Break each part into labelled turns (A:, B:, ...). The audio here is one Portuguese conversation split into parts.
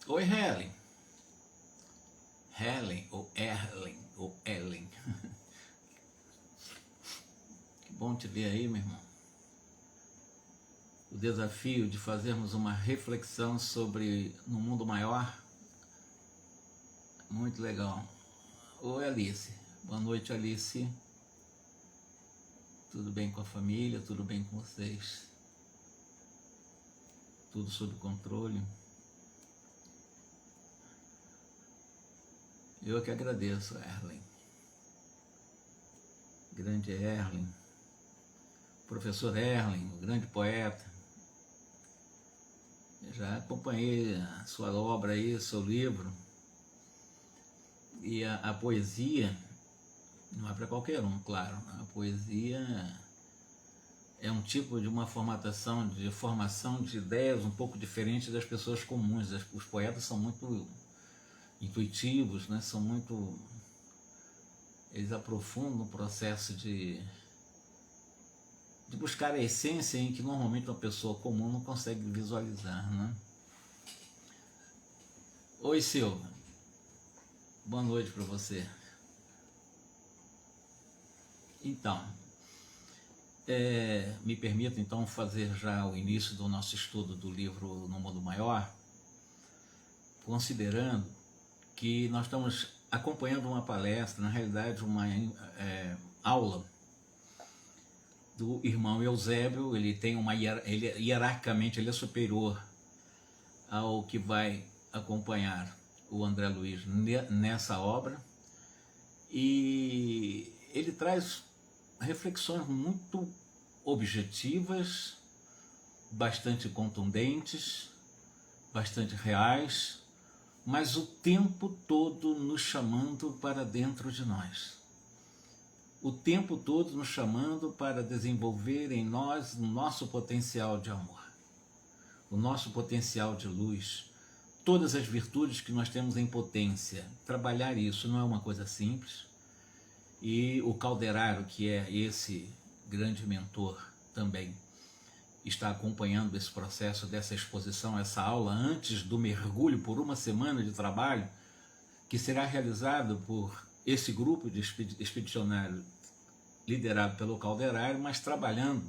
A: Oi, Helen. Helen, ou Erlen, ou Ellen. Que bom te ver aí, meu irmão. O desafio de fazermos uma reflexão sobre no mundo maior. Muito legal. Oi, Alice. Boa noite, Alice. Tudo bem com a família? Tudo bem com vocês? Tudo sob controle? Eu que agradeço, Erlen. Grande Erlen. Professor Erlen, o grande poeta. Eu já acompanhei a sua obra aí, seu livro. E a poesia não é para qualquer um, claro. A poesia é um tipo de uma formação de ideias um pouco diferente das pessoas comuns. Os poetas são muito intuitivos, né? Eles aprofundam o processo de buscar a essência em que normalmente uma pessoa comum não consegue visualizar, né? Oi, Silva. Boa noite para você. Então, me permita então fazer já o início do nosso estudo do livro No Mundo Maior, considerando que nós estamos acompanhando uma palestra, na realidade uma aula do irmão Eusébio. Ele tem hierarquicamente ele é superior ao que vai acompanhar o André Luiz nessa obra, e ele traz reflexões muito objetivas, bastante contundentes, bastante reais, mas o tempo todo nos chamando para dentro de nós. O tempo todo nos chamando para desenvolver em nós o nosso potencial de amor, o nosso potencial de luz, todas as virtudes que nós temos em potência. Trabalhar isso não é uma coisa simples, e o Calderaro, que é esse grande mentor também, está acompanhando esse processo dessa exposição, essa aula, antes do mergulho por uma semana de trabalho, que será realizado por esse grupo de expedicionário liderado pelo Calderaro, mas trabalhando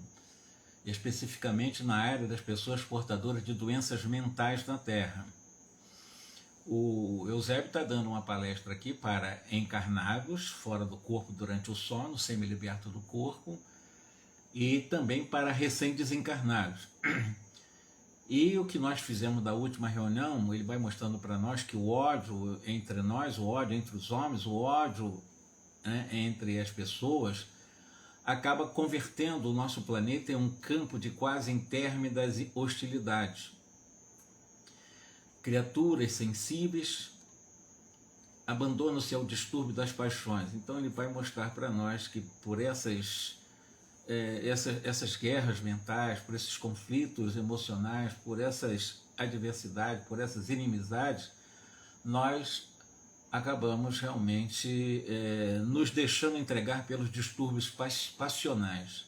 A: especificamente na área das pessoas portadoras de doenças mentais na Terra. O Eusébio está dando uma palestra aqui para encarnados fora do corpo durante o sono, semi-liberto do corpo, e também para recém-desencarnados. E o que nós fizemos da última reunião, ele vai mostrando para nós que o ódio entre nós, o ódio entre os homens, o ódio, né, entre as pessoas, acaba convertendo o nosso planeta em um campo de quase interminas hostilidades. Criaturas sensíveis abandonam-se ao distúrbio das paixões. Então ele vai mostrar para nós que por essas guerras mentais, por esses conflitos emocionais, por essas adversidades, por essas inimizades, nós acabamos realmente nos deixando entregar pelos distúrbios passionais.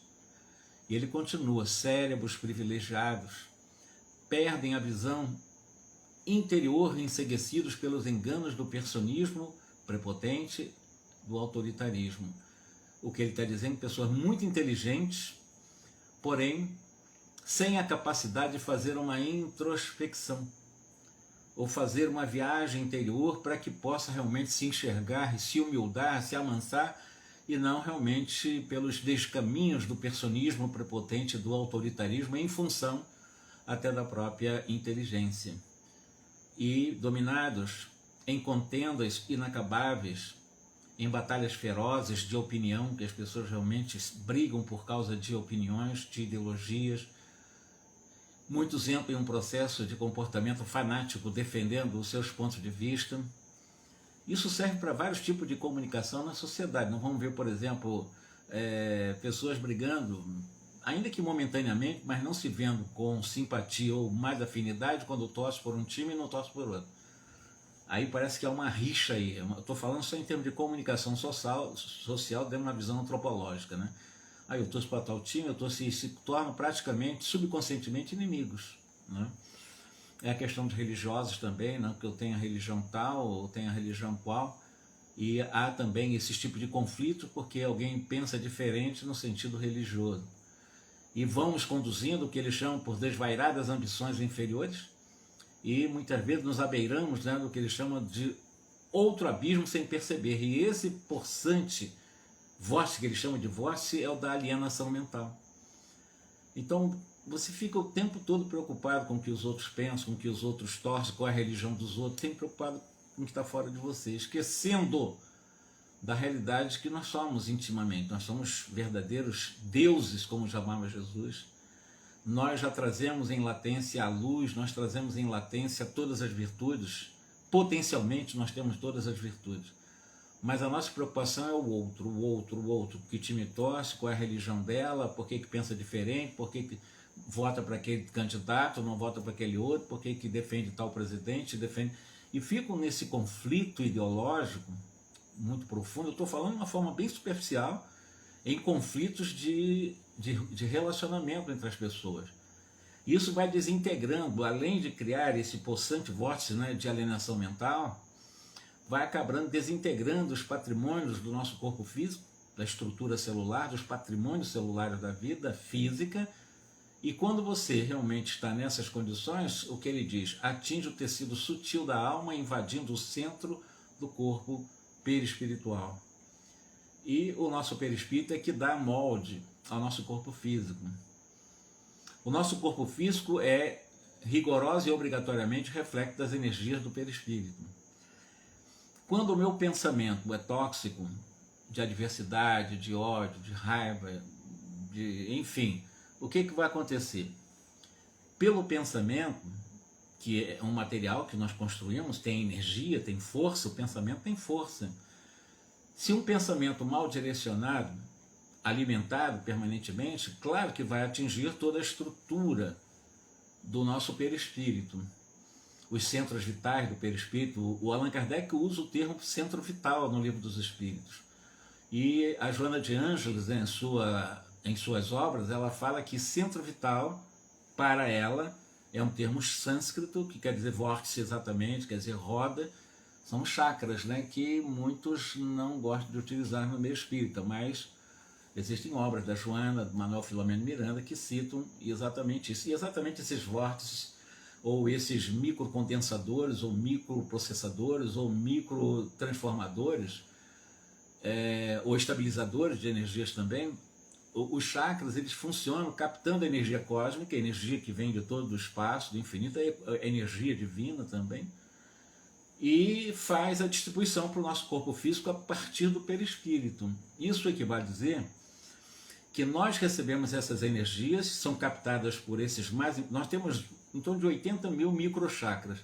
A: E ele continua: cérebros privilegiados perdem a visão interior, enceguecidos pelos enganos do personismo prepotente, do autoritarismo. O que ele está dizendo, pessoas muito inteligentes, porém sem a capacidade de fazer uma introspecção, ou fazer uma viagem interior para que possa realmente se enxergar e se humildar, se amansar, e não realmente pelos descaminhos do personismo prepotente, do autoritarismo, em função até da própria inteligência. E dominados em contendas inacabáveis, em batalhas ferozes de opinião, que as pessoas realmente brigam por causa de opiniões, de ideologias. Muitos entram em um processo de comportamento fanático, defendendo os seus pontos de vista. Isso serve para vários tipos de comunicação na sociedade. Nós vamos ver, por exemplo, pessoas brigando, ainda que momentaneamente, mas não se vendo com simpatia ou mais afinidade quando torce por um time e não torce por outro. Aí parece que há uma rixa aí. Eu estou falando só em termos de comunicação social dentro de uma visão antropológica, né? Aí eu torço para tal time, se tornam praticamente, subconscientemente, inimigos, né? É a questão dos religiosos também, né? Que eu tenho a religião tal ou tenho a religião qual. E há também esse tipo de conflito porque alguém pensa diferente no sentido religioso. E vão nos conduzindo o que eles chamam por desvairadas ambições inferiores e muitas vezes nos abeiramos, né, do que eles chamam de outro abismo sem perceber. E esse possante vórtice que eles chamam de vórtice é o da alienação mental. Então você fica o tempo todo preocupado com o que os outros pensam, com o que os outros torcem, com a religião dos outros, sempre preocupado com o que está fora de você, esquecendo da realidade que nós somos intimamente. Nós somos verdadeiros deuses, como chamava Jesus. Nós já trazemos em latência a luz, nós trazemos em latência todas as virtudes. Potencialmente nós temos todas as virtudes. Mas a nossa preocupação é o outro, que time torce, qual é a religião dela, por que pensa diferente, por que vota para aquele candidato, não vota para aquele outro, por que defende tal presidente, defende... E ficam nesse conflito ideológico muito profundo. Eu estou falando de uma forma bem superficial, em conflitos de relacionamento entre as pessoas. Isso vai desintegrando, além de criar esse possante vórtice, né, de alienação mental, vai acabando desintegrando os patrimônios do nosso corpo físico, da estrutura celular, dos patrimônios celulares da vida física. E quando você realmente está nessas condições, o que ele diz? Atinge o tecido sutil da alma, invadindo o centro do corpo perispiritual. E o nosso perispírito é que dá molde ao nosso corpo físico. O nosso corpo físico é rigoroso e obrigatoriamente reflexo das energias do perispírito. Quando o meu pensamento é tóxico, de adversidade, de ódio, de raiva, enfim, o que vai acontecer? Pelo pensamento, que é um material que nós construímos, tem energia, tem força, o pensamento tem força. Se um pensamento mal direcionado, alimentado permanentemente, claro que vai atingir toda a estrutura do nosso perispírito, os centros vitais do perispírito. O Allan Kardec usa o termo centro vital no Livro dos Espíritos. E a Joana de Ângeles, em suas obras, ela fala que centro vital, para ela, é um termo sânscrito, que quer dizer vórtice exatamente, quer dizer roda. São chakras, né, que muitos não gostam de utilizar no meio espírita, mas existem obras da Joana, do Manuel Filomeno Miranda, que citam exatamente isso. E exatamente esses vórtices, ou esses microcondensadores, ou microprocessadores, ou microtransformadores, ou estabilizadores de energias também, os chakras, eles funcionam captando a energia cósmica, a energia que vem de todo o espaço, do infinito, a energia divina também, e faz a distribuição para o nosso corpo físico a partir do perispírito. Isso equivale a dizer que nós recebemos essas energias, são captadas por esses mais... Nós temos em torno de 80 mil microchakras,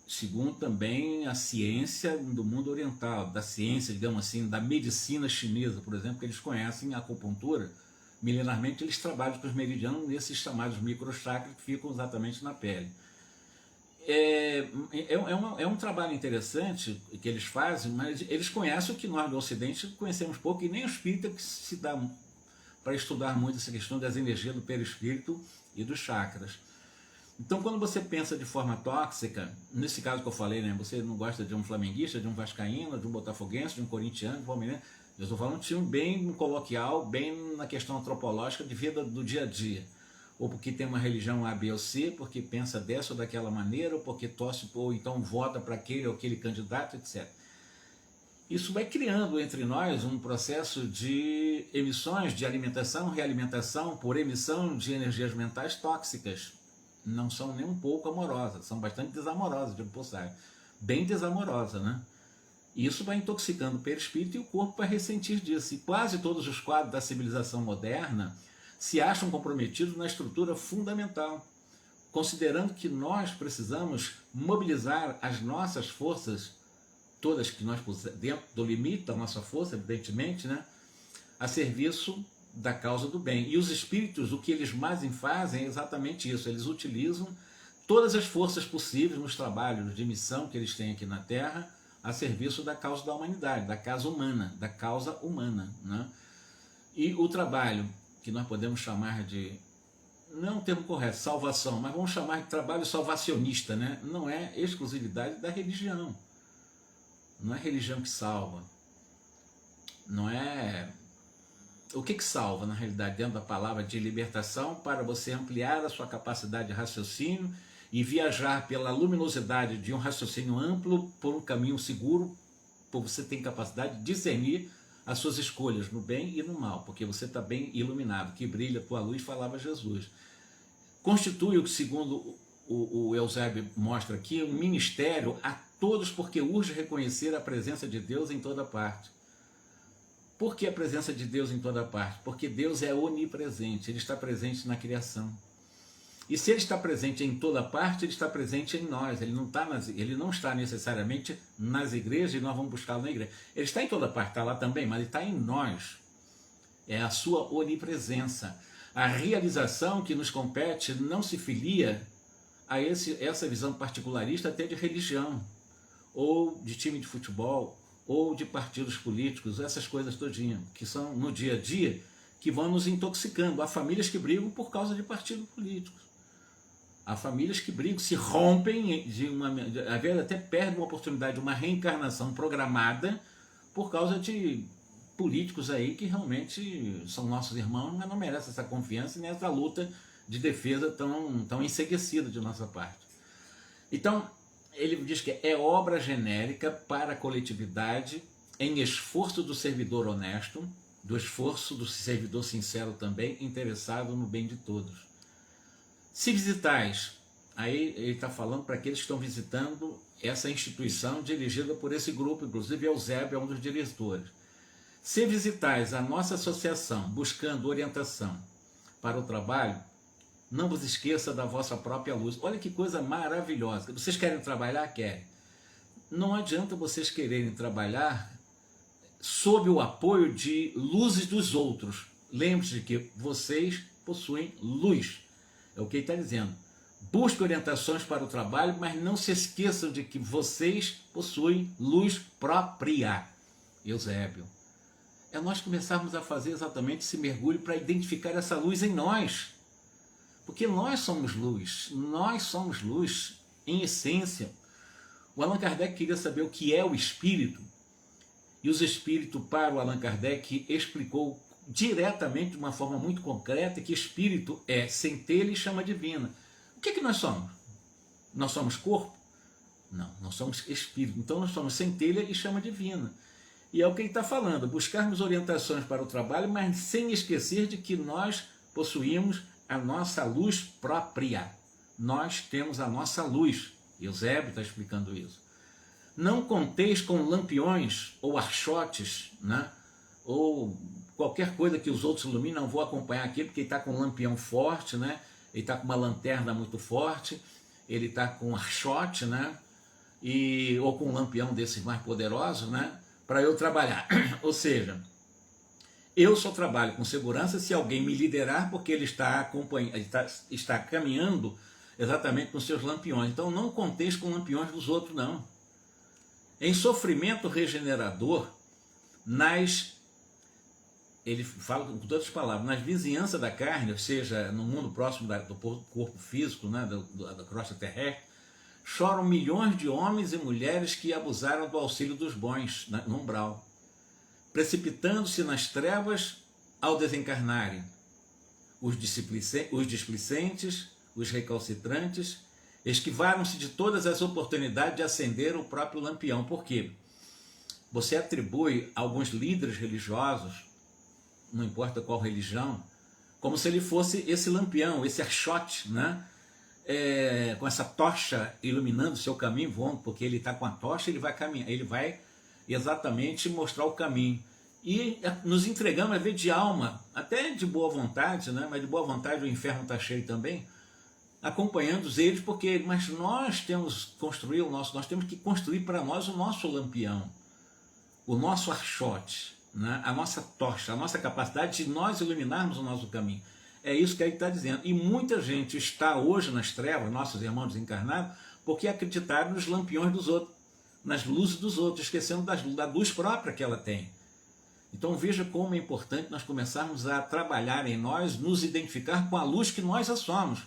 A: segundo também a ciência do mundo oriental, da ciência, digamos assim, da medicina chinesa, por exemplo, que eles conhecem a acupuntura. Milenarmente eles trabalham com os meridianos nesses chamados microchakras que ficam exatamente na pele. É um trabalho interessante que eles fazem, mas eles conhecem o que nós do Ocidente conhecemos pouco, e nem o espírita que se dá para estudar muito essa questão das energias do perispírito e dos chakras. Então, quando você pensa de forma tóxica, nesse caso que eu falei, né, você não gosta de um flamenguista, de um vascaíno, de um botafoguense, de um corintiano, de um palmeirense, eu estou falando de um bem coloquial, bem na questão antropológica de vida do dia a dia. Ou porque tem uma religião A, B ou C, porque pensa dessa ou daquela maneira, ou porque torce, ou então vota para aquele ou aquele candidato, etc. Isso vai criando entre nós um processo de emissões, de alimentação, realimentação, por emissão de energias mentais tóxicas. Não são nem um pouco amorosas, são bastante desamorosas, digo por sair. Bem desamorosas, né? Isso vai intoxicando o perispírito e o corpo vai ressentir disso. E quase todos os quadros da civilização moderna se acham comprometidos na estrutura fundamental, considerando que nós precisamos mobilizar as nossas forças, todas que nós pusemos dentro do limite da nossa força, evidentemente, né, a serviço da causa do bem. E os espíritos, o que eles mais fazem é exatamente isso, eles utilizam todas as forças possíveis nos trabalhos de missão que eles têm aqui na Terra, a serviço da causa da humanidade, da causa humana, né? E o trabalho que nós podemos chamar de, não é um termo correto, salvação, mas vamos chamar de trabalho salvacionista, né? Não é exclusividade da religião. Não é religião que salva. Não é... O que salva, na realidade, dentro da palavra de libertação, para você ampliar a sua capacidade de raciocínio e viajar pela luminosidade de um raciocínio amplo por um caminho seguro, porque você tem capacidade de discernir as suas escolhas no bem e no mal, porque você está bem iluminado, que brilha a tua luz, falava Jesus. Constitui o que, segundo o Eusébio mostra aqui, um ministério a todos, porque urge reconhecer a presença de Deus em toda parte. Por que a presença de Deus em toda parte? Porque Deus é onipresente, Ele está presente na criação. E se Ele está presente em toda parte, Ele está presente em nós. Ele não está necessariamente nas igrejas e nós vamos buscá-lo na igreja. Ele está em toda parte, está lá também, mas Ele está em nós. É a sua onipresença. A realização que nos compete não se filia a essa visão particularista até de religião, ou de time de futebol, ou de partidos políticos, essas coisas todinhas, que são no dia a dia, que vão nos intoxicando. Há famílias que brigam por causa de partidos políticos. Há famílias que brigam, se rompem, às vezes até perdem uma oportunidade de uma reencarnação programada por causa de políticos aí que realmente são nossos irmãos, mas não merecem essa confiança nem essa luta de defesa tão enseguecida de nossa parte. Então, ele diz que é obra genérica para a coletividade em esforço do servidor honesto, do esforço do servidor sincero também, interessado no bem de todos. Se visitais, aí ele está falando para aqueles que estão visitando essa instituição dirigida por esse grupo, inclusive Eusébio é um dos diretores. Se visitais a nossa associação buscando orientação para o trabalho, não vos esqueça da vossa própria luz. Olha que coisa maravilhosa. Vocês querem trabalhar? Querem. Não adianta vocês quererem trabalhar sob o apoio de luzes dos outros. Lembre-se de que vocês possuem luz. É o que ele está dizendo. Busque orientações para o trabalho, mas não se esqueçam de que vocês possuem luz própria. Eusébio. É nós começarmos a fazer exatamente esse mergulho para identificar essa luz em nós. Porque nós somos luz em essência. O Allan Kardec queria saber o que é o espírito, e os espíritos para o Allan Kardec explicou diretamente, de uma forma muito concreta, que espírito é centelha e chama divina. O que nós somos? Nós somos corpo? Não, nós somos espírito. Então nós somos centelha e chama divina. E é o que ele está falando, buscarmos orientações para o trabalho, mas sem esquecer de que nós possuímos a nossa luz própria. Nós temos a nossa luz. Eusébio está explicando isso. Não conteis com lampiões ou archotes, né? Ou qualquer coisa que os outros iluminam. Não vou acompanhar aqui porque ele está com um lampião forte, né? Ele está com uma lanterna muito forte, ele está com um archote, né? Ou com um lampião desses mais poderosos, né? Para eu trabalhar. Ou seja, eu só trabalho com segurança se alguém me liderar, porque ele está caminhando exatamente com seus lampiões. Então não conteis com lampiões dos outros, não. Em sofrimento regenerador, ele fala com todas as palavras, nas vizinhanças da carne, ou seja, no mundo próximo do corpo físico, né, da crosta terrestre, choram milhões de homens e mulheres que abusaram do auxílio dos bons, no umbral, precipitando-se nas trevas ao desencarnarem. Os displicentes, os recalcitrantes, esquivaram-se de todas as oportunidades de acender o próprio lampião. Por quê? Você atribui a alguns líderes religiosos, não importa qual religião, como se ele fosse esse lampião, esse archote, né? Com essa tocha iluminando o seu caminho, voando, porque ele está com a tocha, ele vai caminhar, ele vai exatamente mostrar o caminho. E nos entregamos, às vezes, de alma, até de boa vontade, né? Mas de boa vontade o inferno está cheio também, acompanhando eles, mas nós temos que construir para nós o nosso lampião, o nosso archote, né? A nossa tocha, a nossa capacidade de nós iluminarmos o nosso caminho. É isso que ele está dizendo. E muita gente está hoje nas trevas, nossos irmãos desencarnados, porque acreditaram nos lampiões dos outros, nas luzes dos outros, esquecendo da luz própria que ela tem. Então veja como é importante nós começarmos a trabalhar em nós, nos identificar com a luz que nós já somos,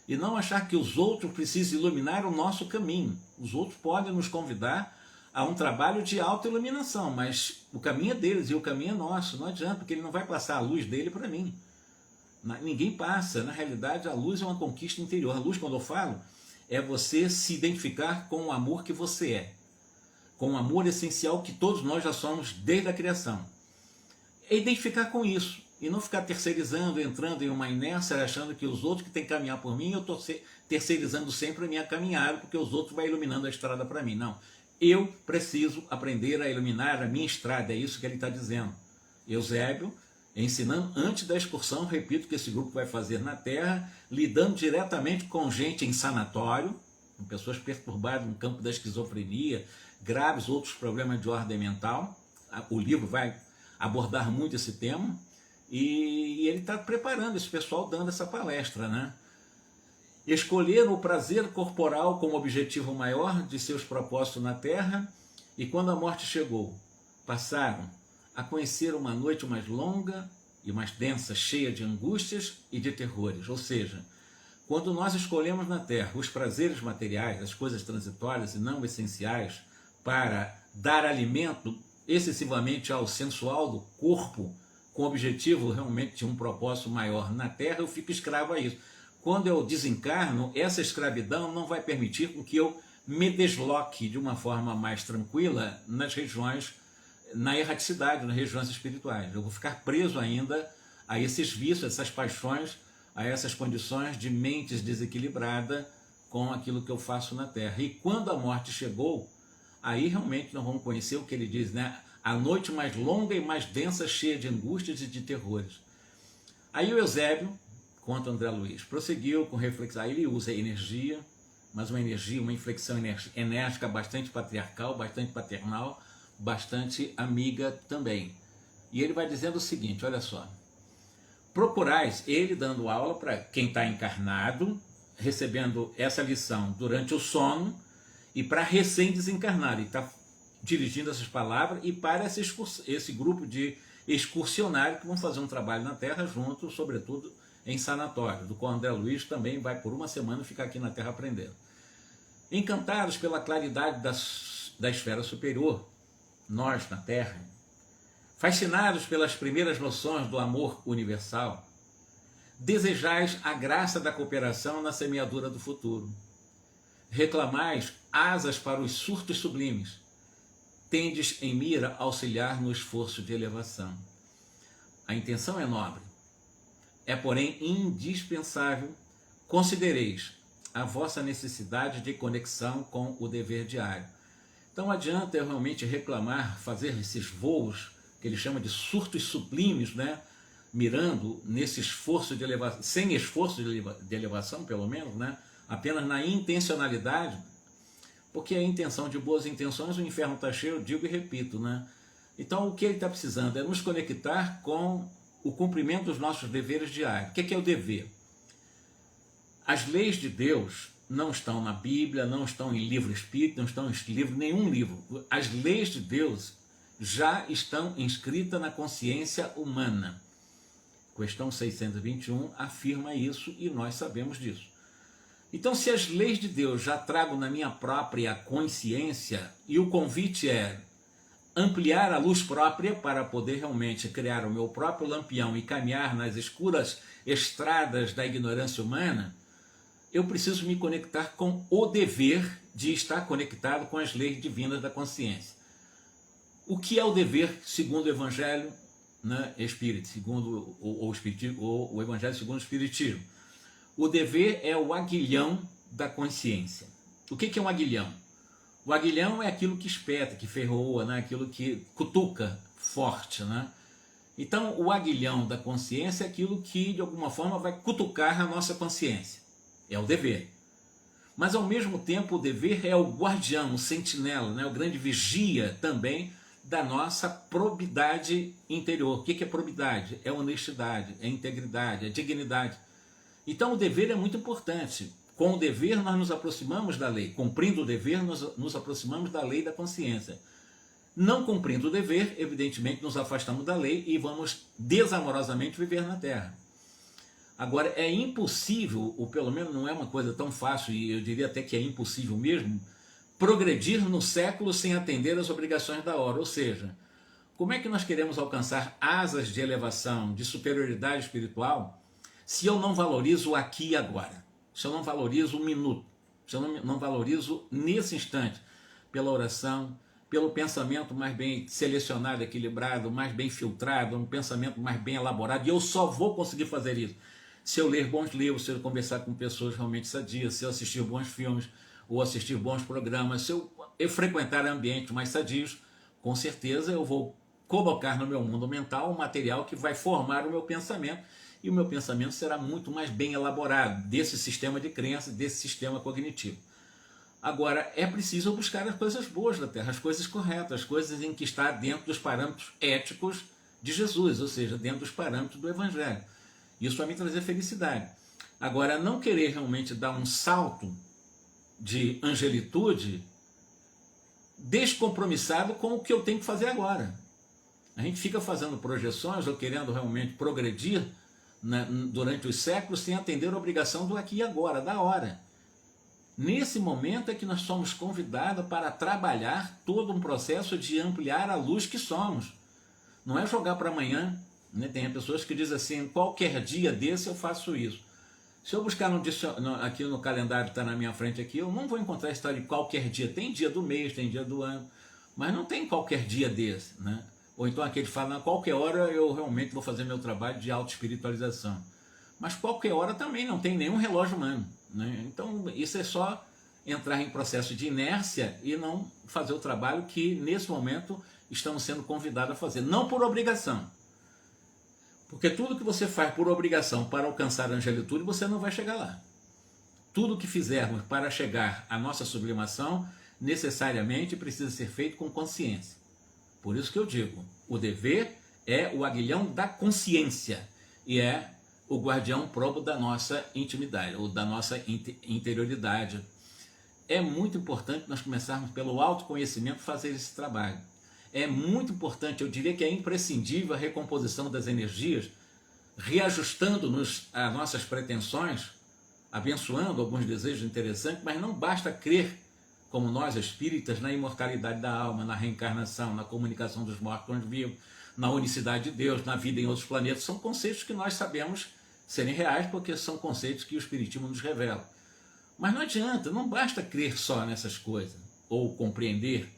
A: e não achar que os outros precisam iluminar o nosso caminho. Os outros podem nos convidar a um trabalho de autoiluminação, mas o caminho é deles e o caminho é nosso. Não adianta, porque ele não vai passar a luz dele para mim. Ninguém passa. Na realidade, a luz é uma conquista interior. A luz, quando eu falo, é você se identificar com o amor que você é, com o amor essencial que todos nós já somos desde a criação. É identificar com isso e não ficar terceirizando, entrando em uma inércia, achando que os outros que têm que caminhar por mim, eu estou terceirizando sempre a minha caminhada, porque os outros vão iluminando a estrada para mim. Não. Eu preciso aprender a iluminar a minha estrada, é isso que ele está dizendo. Eusébio, ensinando antes da excursão, repito, que esse grupo vai fazer na Terra, lidando diretamente com gente em sanatório, com pessoas perturbadas no campo da esquizofrenia, graves outros problemas de ordem mental. O livro vai abordar muito esse tema, e ele está preparando esse pessoal, dando essa palestra, né? Escolheram o prazer corporal como objetivo maior de seus propósitos na Terra, e quando a morte chegou, passaram a conhecer uma noite mais longa e mais densa, cheia de angústias e de terrores. Ou seja, quando nós escolhemos na Terra os prazeres materiais, as coisas transitórias e não essenciais, para dar alimento excessivamente ao sensual do corpo, com o objetivo realmente de um propósito maior na Terra, eu fico escravo a isso. Quando eu desencarno, essa escravidão não vai permitir com que eu me desloque de uma forma mais tranquila nas regiões, na erraticidade, nas regiões espirituais. Eu vou ficar preso ainda a esses vícios, a essas paixões, a essas condições de mentes desequilibradas com aquilo que eu faço na Terra. E quando a morte chegou, aí realmente nós vamos conhecer o que ele diz, né? A noite mais longa e mais densa, cheia de angústias e de terrores. Aí o Eusébio, conta André Luiz, prosseguiu com reflexão. Aí ele usa energia, mas uma energia, uma inflexão enérgica bastante patriarcal, bastante paternal, bastante amiga também. E ele vai dizendo o seguinte, olha só: procurais, ele dando aula para quem está encarnado, recebendo essa lição durante o sono, e para recém-desencarnado, e está dirigindo essas palavras, e para esse grupo de excursionários que vão fazer um trabalho na Terra junto, sobretudo em sanatório, do qual André Luiz também vai por uma semana ficar aqui na Terra aprendendo. Encantados pela claridade da esfera superior, nós na Terra, fascinados pelas primeiras noções do amor universal, desejais a graça da cooperação na semeadura do futuro. Reclamais asas para os surtos sublimes, tendes em mira auxiliar no esforço de elevação. A intenção é nobre, é porém indispensável, considereis a vossa necessidade de conexão com o dever diário. Então adianta eu realmente reclamar, fazer esses voos, que ele chama de surtos sublimes, né? Mirando nesse esforço de elevação, sem esforço de elevação pelo menos, né? Apenas na intencionalidade, porque a intenção de boas intenções, o inferno está cheio, eu digo e repito, né? Então o que ele está precisando é nos conectar com o cumprimento dos nossos deveres diários. O que é o dever? As leis de Deus não estão na Bíblia, não estão em livro espírita, não estão em nenhum livro. As leis de Deus já estão inscritas na consciência humana. Questão 621 afirma isso e nós sabemos disso. Então, se as leis de Deus já trago na minha própria consciência, e o convite é ampliar a luz própria para poder realmente criar o meu próprio lampião e caminhar nas escuras estradas da ignorância humana, eu preciso me conectar com o dever de estar conectado com as leis divinas da consciência. O que é o dever segundo o Evangelho, né, Espírito, segundo o Evangelho segundo o Espiritismo? O dever é o aguilhão da consciência. O que é um aguilhão? O aguilhão é aquilo que espeta, que ferroa, né? Aquilo que cutuca forte, né? Então, o aguilhão da consciência é aquilo que, de alguma forma, vai cutucar a nossa consciência. É o dever. Mas, ao mesmo tempo, o dever é o guardião, o sentinela, né? O grande vigia também da nossa probidade interior. O que é probidade? É honestidade, é integridade, é dignidade. Então, o dever é muito importante. Com o dever nós nos aproximamos da lei, cumprindo o dever nós nos aproximamos da lei da consciência. Não cumprindo o dever, evidentemente nos afastamos da lei e vamos desamorosamente viver na terra. Agora, é impossível, ou pelo menos não é uma coisa tão fácil, e eu diria até que é impossível mesmo, progredir no século sem atender às obrigações da hora. Ou seja, como é que nós queremos alcançar asas de elevação, de superioridade espiritual, se eu não valorizo o aqui e agora? Se eu não valorizo o minuto? Se eu não valorizo nesse instante, pela oração, pelo pensamento mais bem selecionado, equilibrado, mais bem filtrado, um pensamento mais bem elaborado, e eu só vou conseguir fazer isso se eu ler bons livros, se eu conversar com pessoas realmente sadias, se eu assistir bons filmes, ou assistir bons programas, se eu frequentar ambientes mais sadios, com certeza eu vou colocar no meu mundo mental um material que vai formar o meu pensamento, e o meu pensamento será muito mais bem elaborado desse sistema de crença, desse sistema cognitivo. Agora, é preciso buscar as coisas boas da Terra, as coisas corretas, as coisas em que está dentro dos parâmetros éticos de Jesus, ou seja, dentro dos parâmetros do Evangelho. Isso vai me trazer felicidade. Agora, não querer realmente dar um salto de angelitude descompromissado com o que eu tenho que fazer agora. A gente fica fazendo projeções ou querendo realmente progredir durante os séculos sem atender a obrigação do aqui e agora, da hora. Nesse momento é que nós somos convidados para trabalhar todo um processo de ampliar a luz que somos. Não é jogar para amanhã, né? Tem pessoas que dizem assim, qualquer dia desse eu faço isso. Se eu buscar aqui no calendário que está na minha frente aqui, eu não vou encontrar a história de qualquer dia. Tem dia do mês, tem dia do ano, mas não tem qualquer dia desse, né? Ou então aquele fala, qualquer hora eu realmente vou fazer meu trabalho de auto-espiritualização. Mas qualquer hora também não tem nenhum relógio humano, né? Então isso é só entrar em processo de inércia e não fazer o trabalho que nesse momento estamos sendo convidados a fazer. Não por obrigação. Porque tudo que você faz por obrigação para alcançar a angelitude, você não vai chegar lá. Tudo que fizermos para chegar à nossa sublimação, necessariamente precisa ser feito com consciência. Por isso que eu digo, o dever é o aguilhão da consciência e é o guardião probo da nossa intimidade, ou da nossa interioridade. É muito importante nós começarmos pelo autoconhecimento fazer esse trabalho. É muito importante, eu diria que é imprescindível a recomposição das energias, reajustando-nos às nossas pretensões, abençoando alguns desejos interessantes, mas não basta crer, como nós espíritas, na imortalidade da alma, na reencarnação, na comunicação dos mortos com os vivos, na unicidade de Deus, na vida em outros planetas. São conceitos que nós sabemos serem reais, porque são conceitos que o Espiritismo nos revela. Mas não adianta, não basta crer só nessas coisas, ou compreender,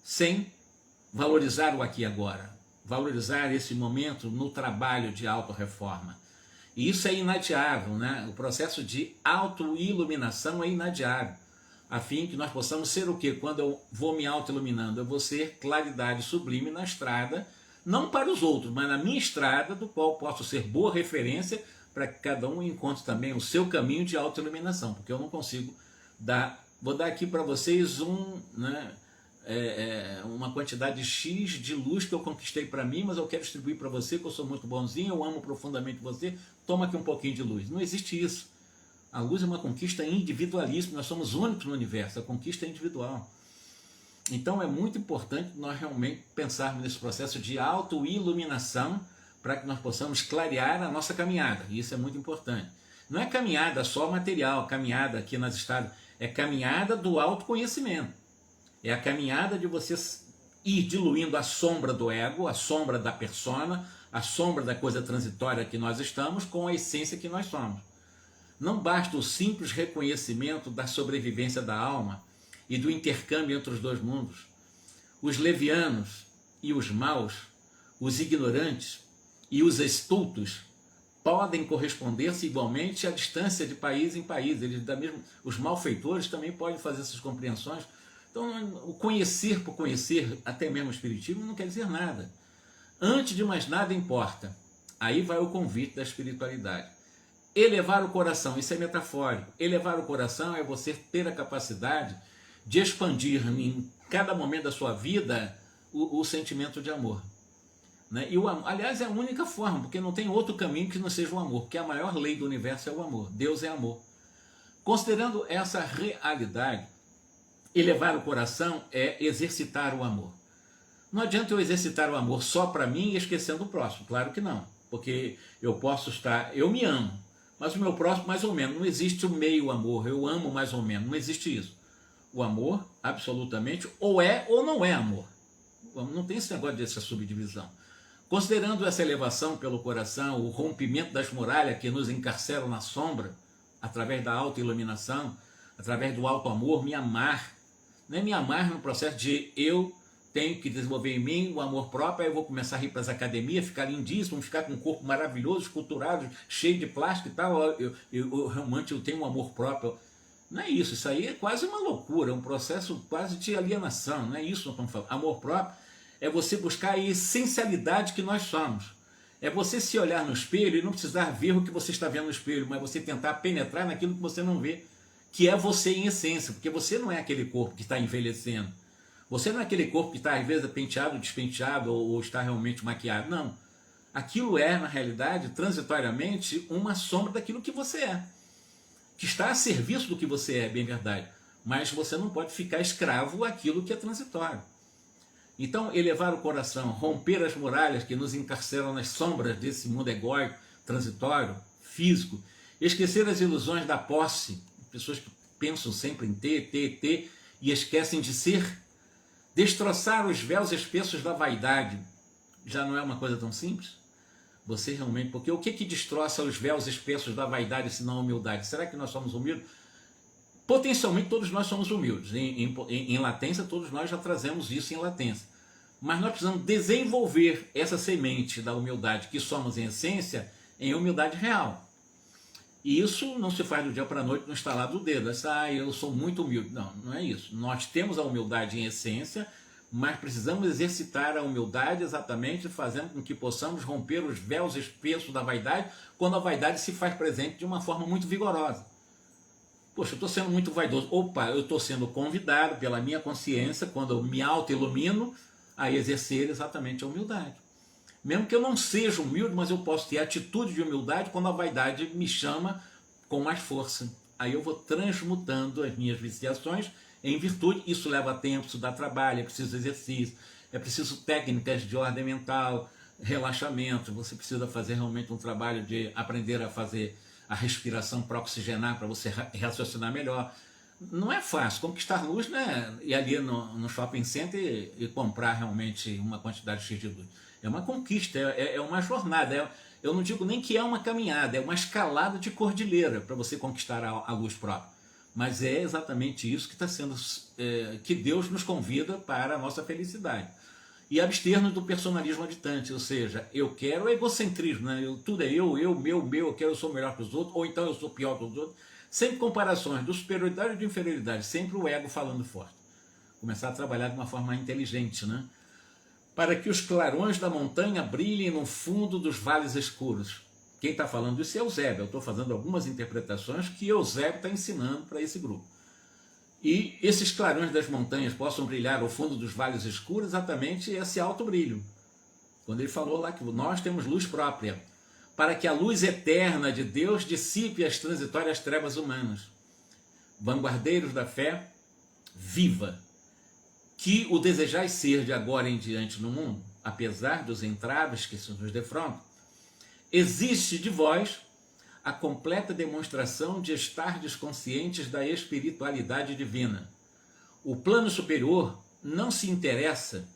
A: sem valorizar o aqui e agora, valorizar esse momento no trabalho de autorreforma. E isso é inadiável, né? O processo de autoiluminação é inadiável, a fim que nós possamos ser o quê? Quando eu vou me autoiluminando, eu vou ser claridade sublime na estrada, não para os outros, mas na minha estrada, do qual posso ser boa referência para que cada um encontre também o seu caminho de autoiluminação, porque eu não consigo dar. Vou dar aqui para vocês uma quantidade X de luz que eu conquistei para mim, mas eu quero distribuir para você, que eu sou muito bonzinho, eu amo profundamente você, toma aqui um pouquinho de luz. Não existe isso. A luz é uma conquista individualíssima, nós somos únicos no universo, a conquista é individual. Então é muito importante nós realmente pensarmos nesse processo de autoiluminação para que nós possamos clarear a nossa caminhada, e isso é muito importante. Não é caminhada só material, caminhada aqui nas estradas, é caminhada do autoconhecimento. É a caminhada de você ir diluindo a sombra do ego, a sombra da persona, a sombra da coisa transitória que nós estamos com a essência que nós somos. Não basta o simples reconhecimento da sobrevivência da alma e do intercâmbio entre os dois mundos. Os levianos e os maus, os ignorantes e os estultos podem corresponder-se igualmente à distância de país em país. Os malfeitores também podem fazer essas compreensões. Então, o conhecer por conhecer, até mesmo o espiritismo, não quer dizer nada. Antes de mais nada importa. Aí vai o convite da espiritualidade. Elevar o coração, isso é metafórico. Elevar o coração é você ter a capacidade de expandir em cada momento da sua vida o sentimento de amor. Né? E aliás, é a única forma, porque não tem outro caminho que não seja o amor, porque a maior lei do universo é o amor. Deus é amor. Considerando essa realidade, elevar o coração é exercitar o amor. Não adianta eu exercitar o amor só para mim e esquecendo o próximo, claro que não, porque eu posso estar, eu me amo, mas o meu próximo mais ou menos, não existe o meio amor, eu amo mais ou menos, não existe isso. O amor, absolutamente, ou é ou não é amor. Não tem esse negócio dessa subdivisão. Considerando essa elevação pelo coração, o rompimento das muralhas que nos encarceram na sombra, através da autoiluminação, através do alto amor, me amar. Não é me amar no processo de eu tenho que desenvolver em mim o amor próprio, aí eu vou começar a ir para as academias, ficar lindíssimo, ficar com um corpo maravilhoso, esculturado, cheio de plástico e tal, realmente eu tenho um amor próprio. Não é isso, isso aí é quase uma loucura, é um processo quase de alienação, não é isso que nós estamos falando. Amor próprio é você buscar a essencialidade que nós somos. É você se olhar no espelho e não precisar ver o que você está vendo no espelho, mas você tentar penetrar naquilo que você não vê, que é você em essência, porque você não é aquele corpo que está envelhecendo. Você não é aquele corpo que está, às vezes, penteado, despenteado ou está realmente maquiado. Não. Aquilo é, na realidade, transitoriamente, uma sombra daquilo que você é. Que está a serviço do que você é, bem verdade. Mas você não pode ficar escravo àquilo que é transitório. Então, elevar o coração, romper as muralhas que nos encarceram nas sombras desse mundo egóico, transitório, físico, esquecer as ilusões da posse, pessoas que pensam sempre em ter, e esquecem de ser, destroçar os véus espessos da vaidade, já não é uma coisa tão simples? Você realmente, porque o que destroça os véus espessos da vaidade se não a humildade? Será que nós somos humildes? Potencialmente todos nós somos humildes, em latência todos nós já trazemos isso em latência, mas nós precisamos desenvolver essa semente da humildade que somos em essência, em humildade real. E isso não se faz do dia para a noite no estalar do dedo. Eu sou muito humilde. Não, não é isso. Nós temos a humildade em essência, mas precisamos exercitar a humildade exatamente fazendo com que possamos romper os véus espessos da vaidade, quando a vaidade se faz presente de uma forma muito vigorosa. Poxa, eu estou sendo muito vaidoso. Opa, eu estou sendo convidado pela minha consciência, quando eu me auto-ilumino, a exercer exatamente a humildade. Mesmo que eu não seja humilde, mas eu posso ter atitude de humildade quando a vaidade me chama com mais força. Aí eu vou transmutando as minhas viciações em virtude. Isso leva tempo, isso dá trabalho, é preciso exercício, é preciso técnicas de ordem mental, relaxamento. Você precisa fazer realmente um trabalho de aprender a fazer a respiração para oxigenar, para você raciocinar melhor. Não é fácil conquistar luz, né? Ir ali no shopping center e comprar realmente uma quantidade X de luz. É uma conquista, é uma jornada. Eu não digo nem que é uma caminhada, é uma escalada de cordilheira para você conquistar a luz própria. Mas é exatamente isso que está sendo, que Deus nos convida para a nossa felicidade. E abster-nos do personalismo aditante, ou seja, eu quero o egocentrismo, né? Tudo é eu, meu, eu sou melhor que os outros, ou então eu sou pior que os outros. Sempre comparações de superioridade e de inferioridade, sempre o ego falando forte. Começar a trabalhar de uma forma mais inteligente, né? Para que os clarões da montanha brilhem no fundo dos vales escuros. Quem está falando isso é Eusébio. Eu estou fazendo algumas interpretações que Eusébio está ensinando para esse grupo. E esses clarões das montanhas possam brilhar ao fundo dos vales escuros, exatamente esse alto brilho. Quando ele falou lá que nós temos luz própria, para que a luz eterna de Deus dissipe as transitórias trevas humanas. Vanguardeiros da fé viva, que o desejais ser de agora em diante no mundo, apesar dos entraves que se nos defrontam, existe de vós a completa demonstração de estardes conscientes da espiritualidade divina. O plano superior não se interessa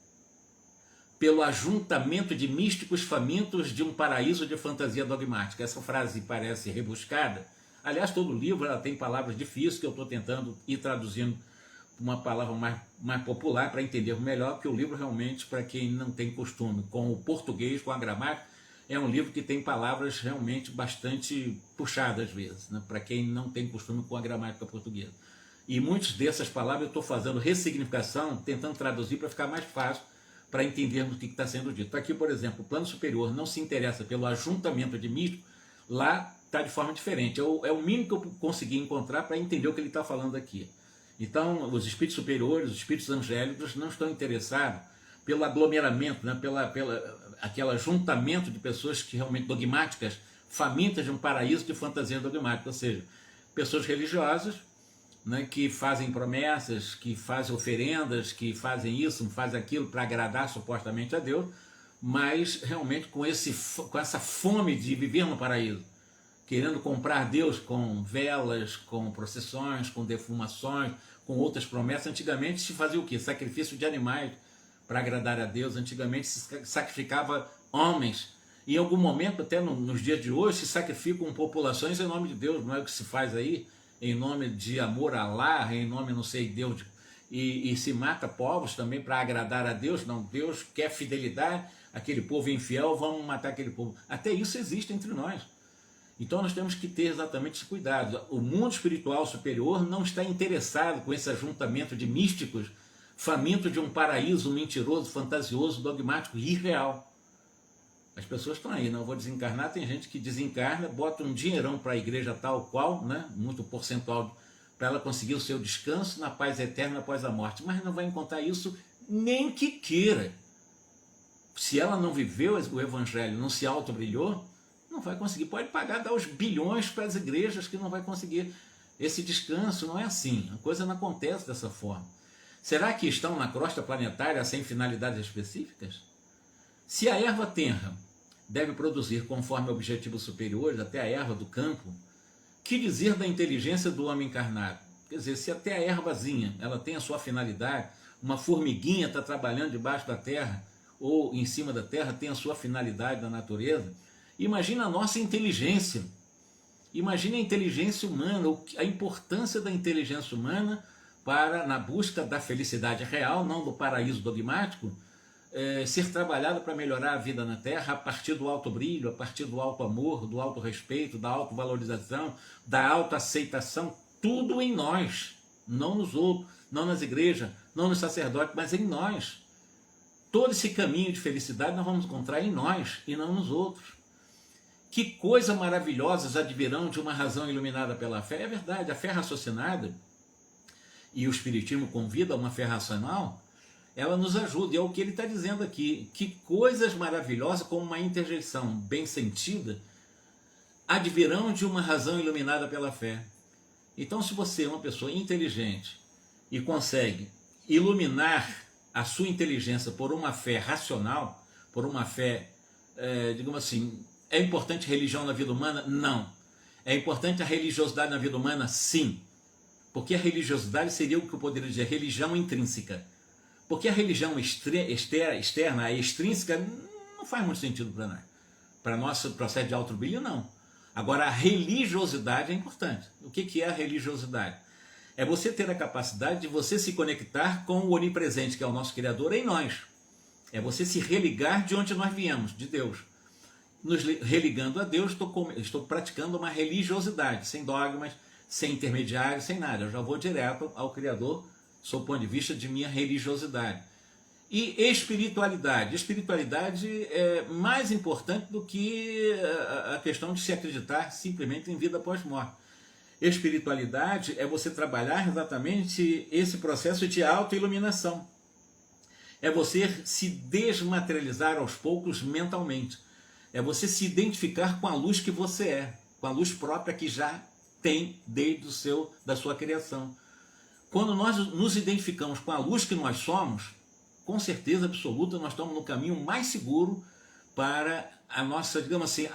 A: pelo ajuntamento de místicos famintos de um paraíso de fantasia dogmática. Essa frase parece rebuscada. Aliás, todo livro ela tem palavras difíceis que eu estou tentando ir traduzindo uma palavra mais popular para entender melhor, porque o livro realmente, para quem não tem costume com o português, com a gramática, é um livro que tem palavras realmente bastante puxadas às vezes, né? Para quem não tem costume com a gramática portuguesa. E muitas dessas palavras eu estou fazendo ressignificação, tentando traduzir para ficar mais fácil para entendermos o que está sendo dito. Aqui, por exemplo, o plano superior não se interessa pelo ajuntamento de místicos, lá está de forma diferente. É o mínimo que eu consegui encontrar para entender o que ele está falando aqui. Então, os espíritos superiores, os espíritos angélicos não estão interessados pelo aglomeramento, né? Aquele ajuntamento de pessoas que realmente dogmáticas, famintas de um paraíso de fantasia dogmática, ou seja, pessoas religiosas, né, que fazem promessas, que fazem oferendas, que fazem isso, fazem aquilo para agradar supostamente a Deus, mas realmente com essa fome de viver no paraíso, querendo comprar Deus com velas, com procissões, com defumações, com outras promessas. Antigamente se fazia o quê? Sacrifício de animais para agradar a Deus. Antigamente se sacrificava homens. Em algum momento, até nos dias de hoje, se sacrificam populações em nome de Deus. Não é o que se faz aí, em nome de amor a Allah, em nome não sei Deus, e se mata povos também para agradar a Deus. Não, Deus quer fidelidade, aquele povo infiel, vamos matar aquele povo. Até isso existe entre nós. Então nós temos que ter exatamente esse cuidado. O mundo espiritual superior não está interessado com esse ajuntamento de místicos famintos de um paraíso mentiroso, fantasioso, dogmático e irreal. As pessoas estão aí, não vou desencarnar, tem gente que desencarna, bota um dinheirão para a igreja tal qual, né, muito percentual, para ela conseguir o seu descanso na paz eterna após a morte, mas não vai encontrar isso nem que queira. Se ela não viveu o evangelho, não se auto-brilhou, não vai conseguir, pode pagar, dar os bilhões para as igrejas que não vai conseguir esse descanso. Não é assim, a coisa não acontece dessa forma. Será que estão na crosta planetária sem finalidades específicas? Se a erva tenra deve produzir conforme objetivos superiores, até a erva do campo, que dizer da inteligência do homem encarnado? Quer dizer, se até a ervazinha ela tem a sua finalidade, uma formiguinha está trabalhando debaixo da terra ou em cima da terra, tem a sua finalidade da natureza, imagina a nossa inteligência, imagine a inteligência humana, a importância da inteligência humana na busca da felicidade real, não do paraíso dogmático, ser trabalhada para melhorar a vida na Terra a partir do alto brilho, a partir do alto amor, do alto respeito, da autovalorização, da autoaceitação, tudo em nós, não nos outros, não nas igrejas, não nos sacerdotes, mas em nós. Todo esse caminho de felicidade nós vamos encontrar em nós e não nos outros. Que coisas maravilhosas advirão de uma razão iluminada pela fé. É verdade, a fé raciocinada, e o Espiritismo convida a uma fé racional, ela nos ajuda, e é o que ele está dizendo aqui, que coisas maravilhosas como uma interjeição bem sentida advirão de uma razão iluminada pela fé. Então, se você é uma pessoa inteligente e consegue iluminar a sua inteligência por uma fé racional, por uma fé, digamos assim, é importante religião na vida humana? Não. É importante a religiosidade na vida humana? Sim. Porque a religiosidade seria o que eu poderia dizer, religião intrínseca. Porque a religião externa, a extrínseca, não faz muito sentido para nós. Para nosso processo de auto-brilho, não. Agora, a religiosidade é importante. O que é a religiosidade? É você ter a capacidade de você se conectar com o onipresente, que é o nosso Criador, em nós. É você se religar de onde nós viemos, de Deus. Nos religando a Deus, estou praticando uma religiosidade, sem dogmas, sem intermediários, sem nada. Eu já vou direto ao Criador, sob o ponto de vista de minha religiosidade. E espiritualidade. Espiritualidade é mais importante do que a questão de se acreditar simplesmente em vida pós-morte. Espiritualidade é você trabalhar exatamente esse processo de autoiluminação. É você se desmaterializar aos poucos mentalmente. É você se identificar com a luz que você é, com a luz própria que já tem desde da sua criação. Quando nós nos identificamos com a luz que nós somos, com certeza absoluta nós estamos no caminho mais seguro para a nossa, digamos assim,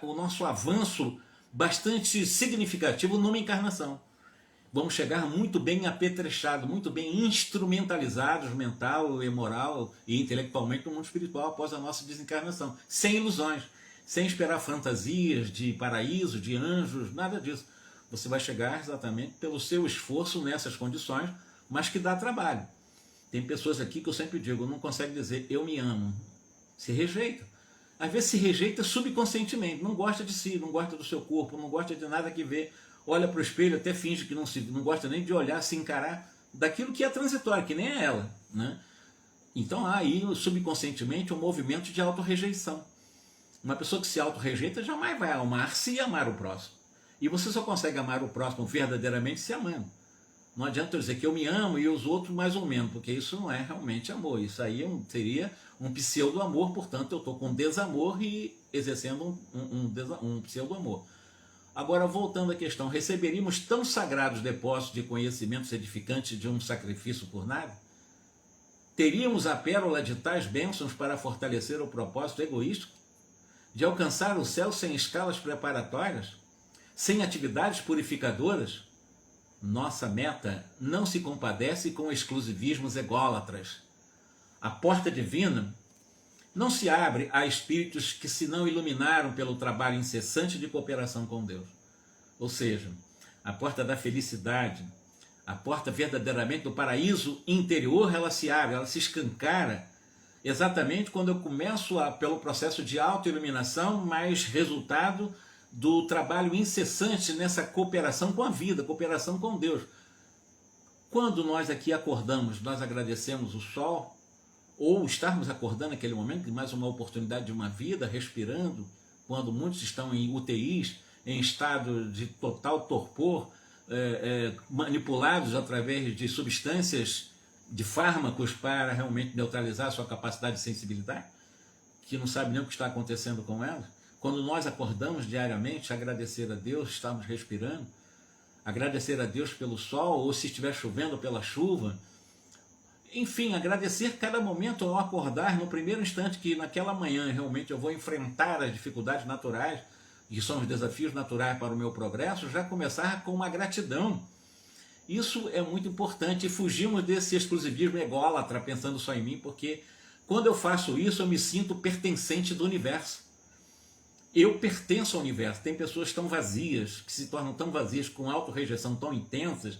A: o nosso avanço bastante significativo numa encarnação. Vamos chegar muito bem apetrechados, muito bem instrumentalizados mental, moral e intelectualmente no mundo espiritual após a nossa desencarnação, sem ilusões, sem esperar fantasias de paraíso, de anjos, nada disso. Você vai chegar exatamente pelo seu esforço nessas condições, mas que dá trabalho. Tem pessoas aqui que eu sempre digo, não consegue dizer eu me amo, se rejeita. Às vezes se rejeita subconscientemente, não gosta de si, não gosta do seu corpo, não gosta de nada que vê, olha para o espelho, até finge que não gosta nem de olhar, se encarar daquilo que é transitório, que nem é ela, né? Então há aí subconscientemente um movimento de autorrejeição. Uma pessoa que se autorrejeita jamais vai amar-se e amar o próximo. E você só consegue amar o próximo verdadeiramente se amando. Não adianta eu dizer que eu me amo e os outros mais ou menos, porque isso não é realmente amor. Isso aí seria um pseudo-amor, portanto eu estou com desamor e exercendo um pseudo-amor. Agora, voltando à questão, receberíamos tão sagrados depósitos de conhecimentos edificantes de um sacrifício por nada? Teríamos a pérola de tais bênçãos para fortalecer o propósito egoísta de alcançar o céu sem escalas preparatórias, sem atividades purificadoras? Nossa meta não se compadece com exclusivismos ególatras. A porta divina não se abre a espíritos que se não iluminaram pelo trabalho incessante de cooperação com Deus. Ou seja, a porta da felicidade, a porta verdadeiramente do paraíso interior, ela se abre, ela se escancara exatamente quando eu começo pelo processo de autoiluminação, mas resultado do trabalho incessante nessa cooperação com a vida, cooperação com Deus. Quando nós aqui acordamos, nós agradecemos o sol, ou estarmos acordando naquele momento, de mais uma oportunidade de uma vida, respirando, quando muitos estão em UTIs, em estado de total torpor, manipulados através de substâncias, de fármacos para realmente neutralizar a sua capacidade de sensibilidade, que não sabe nem o que está acontecendo com elas. Quando nós acordamos diariamente, agradecer a Deus, estamos respirando, agradecer a Deus pelo sol, ou se estiver chovendo, pela chuva. Enfim, agradecer cada momento ao acordar, no primeiro instante que naquela manhã realmente eu vou enfrentar as dificuldades naturais, que são os desafios naturais para o meu progresso, já começar com uma gratidão. Isso é muito importante e fugimos desse exclusivismo ególatra, pensando só em mim, porque quando eu faço isso eu me sinto pertencente do universo. Eu pertenço ao universo. Tem pessoas tão vazias, que se tornam tão vazias, com autorrejeição tão intensas,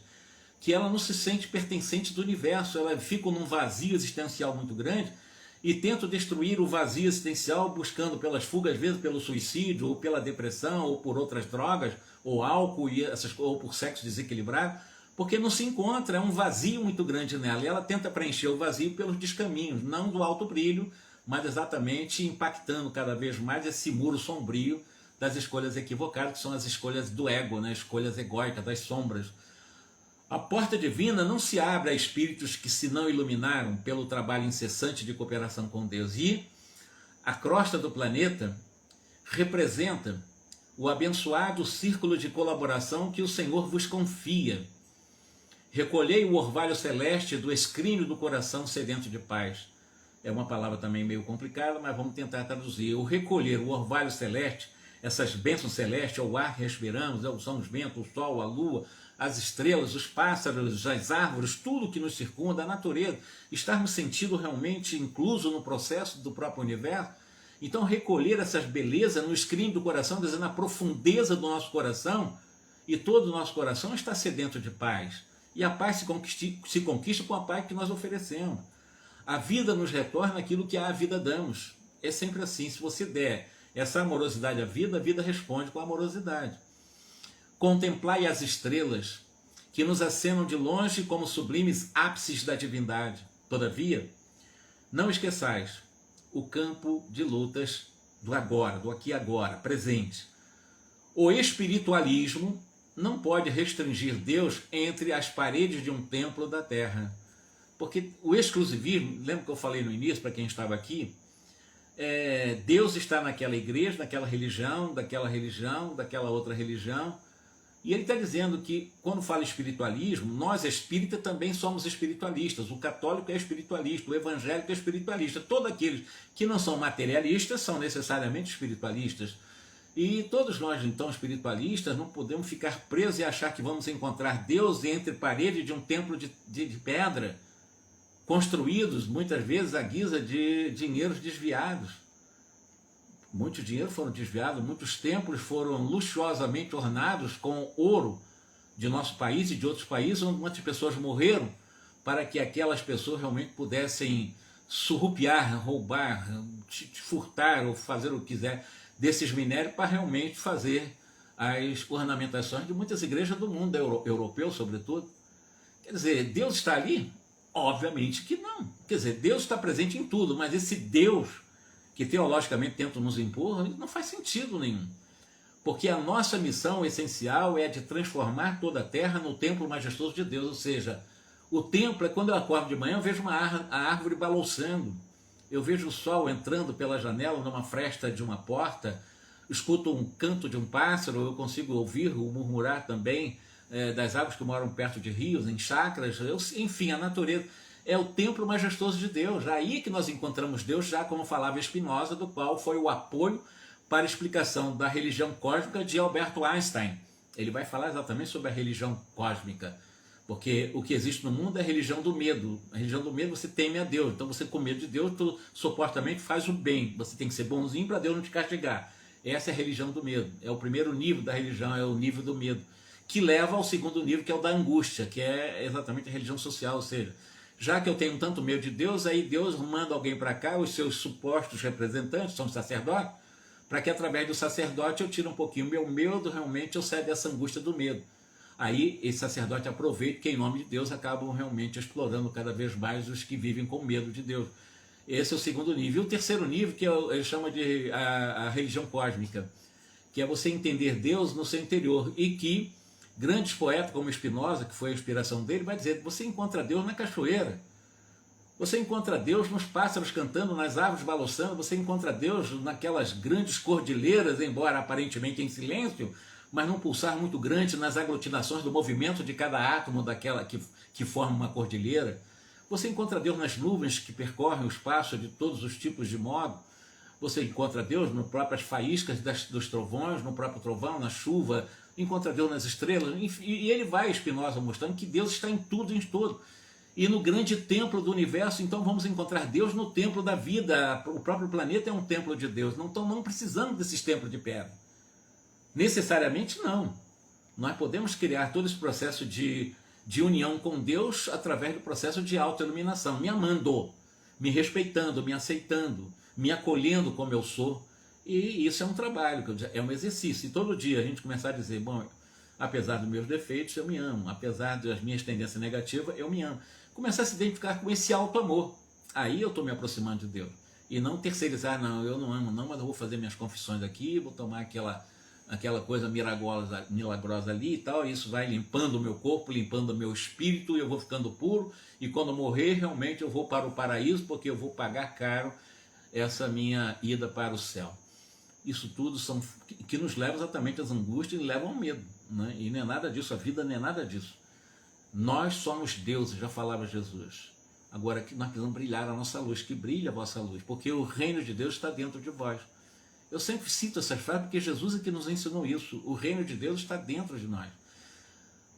A: que ela não se sente pertencente do universo, ela fica num vazio existencial muito grande e tenta destruir o vazio existencial buscando pelas fugas, às vezes pelo suicídio, ou pela depressão, ou por outras drogas, ou álcool, ou por sexo desequilibrado, porque não se encontra, é um vazio muito grande nela, e ela tenta preencher o vazio pelos descaminhos, não do alto brilho, mas exatamente impactando cada vez mais esse muro sombrio das escolhas equivocadas, que são as escolhas do ego, né? Escolhas egóicas, das sombras. A porta divina não se abre a espíritos que se não iluminaram pelo trabalho incessante de cooperação com Deus. E a crosta do planeta representa o abençoado círculo de colaboração que o Senhor vos confia. Recolhei o orvalho celeste do escrínio do coração sedento de paz. É uma palavra também meio complicada, mas vamos tentar traduzir. O recolher o orvalho celeste, essas bênçãos celestes, o ar que respiramos, são os ventos, o sol, a lua, as estrelas, os pássaros, as árvores, tudo que nos circunda, a natureza, estarmos sentindo realmente incluso no processo do próprio universo. Então recolher essas belezas no escrínio do coração, dizendo a profundeza do nosso coração, e todo o nosso coração está sedento de paz. E a paz se conquista com a paz que nós oferecemos. A vida nos retorna aquilo que à vida damos. É sempre assim, se você der essa amorosidade à vida, a vida responde com amorosidade. Contemplai as estrelas, que nos acenam de longe como sublimes ápices da divindade. Todavia, não esqueçais o campo de lutas do agora, do aqui e agora, presente. O espiritualismo não pode restringir Deus entre as paredes de um templo da terra. Porque o exclusivismo, lembra que eu falei no início, para quem estava aqui, Deus está naquela igreja, naquela religião, daquela outra religião, e ele está dizendo que, quando fala espiritualismo, nós espíritas também somos espiritualistas, o católico é espiritualista, o evangélico é espiritualista, todos aqueles que não são materialistas são necessariamente espiritualistas, e todos nós, então, espiritualistas, não podemos ficar presos e achar que vamos encontrar Deus entre paredes de um templo de pedra, construídos muitas vezes à guisa de dinheiros desviados. Muitos dinheiros foram desviados, muitos templos foram luxuosamente ornados com ouro de nosso país e de outros países, onde muitas pessoas morreram para que aquelas pessoas realmente pudessem surrupiar, roubar, furtar ou fazer o que quiser desses minérios para realmente fazer as ornamentações de muitas igrejas do mundo, europeu sobretudo. Quer dizer, Deus está ali? Obviamente que não. Quer dizer, Deus está presente em tudo, mas esse Deus que teologicamente tentam nos impor, não faz sentido nenhum. Porque a nossa missão essencial é de transformar toda a terra no templo majestoso de Deus. Ou seja, o templo é quando eu acordo de manhã, eu vejo a árvore balouçando, eu vejo o sol entrando pela janela numa fresta de uma porta, escuto um canto de um pássaro, eu consigo ouvir o murmurar também das aves que moram perto de rios, em chácaras, enfim, a natureza é o templo majestoso de Deus. Aí que nós encontramos Deus, já como falava Spinoza, do qual foi o apoio para a explicação da religião cósmica de Albert Einstein. Ele vai falar exatamente sobre a religião cósmica, porque o que existe no mundo é a religião do medo. A religião do medo, você teme a Deus, então você com medo de Deus, tu supostamente faz o bem, você tem que ser bonzinho para Deus não te castigar. Essa é a religião do medo, é o primeiro nível da religião, é o nível do medo, que leva ao segundo nível, que é o da angústia, que é exatamente a religião social, ou seja, já que eu tenho tanto medo de Deus, aí Deus manda alguém para cá, os seus supostos representantes, são os sacerdotes, para que através do sacerdote eu tire um pouquinho o meu medo, realmente eu saia dessa angústia do medo. Aí esse sacerdote aproveita que em nome de Deus acabam realmente explorando cada vez mais os que vivem com medo de Deus. Esse é o segundo nível. E o terceiro nível, que ele chama de a religião cósmica, que é você entender Deus no seu interior, e que grandes poetas como Spinoza, que foi a inspiração dele, vai dizer que você encontra Deus na cachoeira, você encontra Deus nos pássaros cantando, nas árvores balançando, você encontra Deus naquelas grandes cordilheiras, embora aparentemente em silêncio, mas num pulsar muito grande nas aglutinações do movimento de cada átomo daquela que forma uma cordilheira. Você encontra Deus nas nuvens que percorrem o espaço de todos os tipos de modo. Você encontra Deus nas próprias faíscas dos trovões, no próprio trovão, na chuva, encontra Deus nas estrelas, e ele vai, Spinoza, mostrando que Deus está em tudo e em todo. E no grande templo do universo, então vamos encontrar Deus no templo da vida. O próprio planeta é um templo de Deus, então não precisamos desses templos de pedra. Necessariamente não. Nós podemos criar todo esse processo de união com Deus através do processo de autoiluminação, me amando, me respeitando, me aceitando, me acolhendo como eu sou. E isso é um trabalho, é um exercício. E todo dia a gente começar a dizer, bom, apesar dos meus defeitos, eu me amo. Apesar das minhas tendências negativas, eu me amo. Começar a se identificar com esse auto-amor. Aí eu estou me aproximando de Deus. E não terceirizar, não, eu não amo não, mas eu vou fazer minhas confissões aqui, vou tomar aquela coisa milagrosa ali e tal, e isso vai limpando o meu corpo, limpando o meu espírito, e eu vou ficando puro, e quando morrer, realmente eu vou para o paraíso, porque eu vou pagar caro essa minha ida para o céu. Isso tudo são que nos leva exatamente às angústias e levam ao medo, né? E não é nada disso, a vida não é nada disso. Nós somos deuses, já falava Jesus. Agora que nós precisamos brilhar a nossa luz, que brilha a vossa luz, porque o reino de Deus está dentro de vós. Eu sempre cito essas frases porque Jesus é que nos ensinou isso. O reino de Deus está dentro de nós.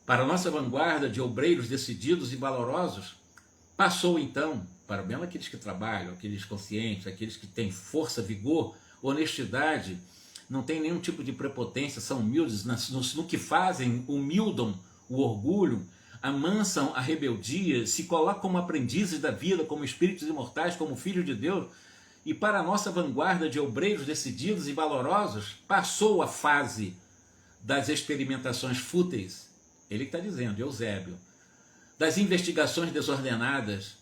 A: Para a nossa vanguarda de obreiros decididos e valorosos, passou então, para bem aqueles que trabalham, aqueles conscientes, aqueles que têm força, vigor, honestidade, não tem nenhum tipo de prepotência, são humildes no que fazem, humildam o orgulho, amansam a rebeldia, se colocam como aprendizes da vida, como espíritos imortais, como filhos de Deus. E para a nossa vanguarda de obreiros decididos e valorosos, passou a fase das experimentações fúteis, ele está dizendo, Eusébio, das investigações desordenadas,